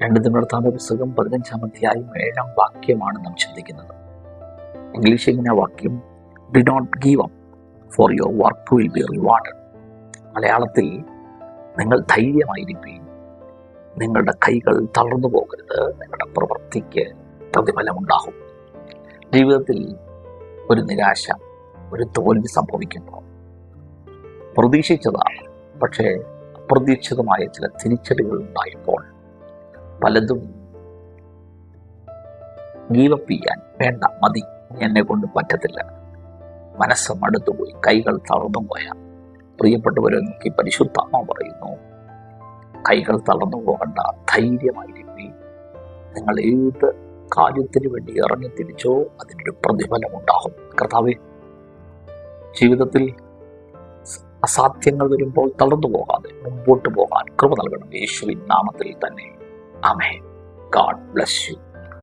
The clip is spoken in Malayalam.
2 ദിനവൃത്താന്ത പുസ്തകം 15-ാം അധ്യായം 7-ാം വാക്യമാണ് നാം ചിന്തിക്കുന്നത്. ഇംഗ്ലീഷ് ഇങ്ങനെ വാക്യം, do not give up for your work will be rewarded. മലയാളത്തിൽ, നിങ്ങൾ ധൈര്യമായിരിക്കും, നിങ്ങളുടെ കൈകൾ തളർന്നു പോകരുത്, നിങ്ങളുടെ പ്രവൃത്തിക്ക് പ്രതിഫലമുണ്ടാകും. ജീവിതത്തിൽ ഒരു നിരാശ, ഒരു തോൽവി സംഭവിക്കുമ്പോൾ പ്രതീക്ഷിച്ചതാണ്, പക്ഷേ അപ്രതീക്ഷിതമായ ചില തിരിച്ചടികൾ ഉണ്ടായപ്പോൾ പലതും ഗീവപ്പ് ചെയ്യാൻ, വേണ്ട മതി, എന്നെ കൊണ്ട് പറ്റത്തില്ല, മനസ്സ് മടുത്തുപോയി, കൈകൾ തളർന്നു പോയ പ്രിയപ്പെട്ടവരെ നോക്കി പരിശുദ്ധാത്മാവ് പറയുന്നു, കൈകൾ തളർന്നു പോകണ്ട, ധൈര്യമായിരിക്കും. നിങ്ങൾ ഏത് കാര്യത്തിന് വേണ്ടി ഇറങ്ങി തിരിച്ചോ അതിനൊരു പ്രതിഫലം ഉണ്ടാകും. കർത്താവേ, ജീവിതത്തിൽ അസാധ്യങ്ങൾ വരുമ്പോൾ തളർന്നു പോകാതെ മുമ്പോട്ട് പോകാൻ കൃപ നൽകണം. യേശുവിൻ നാമത്തിൽ തന്നെ. ആമേൻ. God bless U.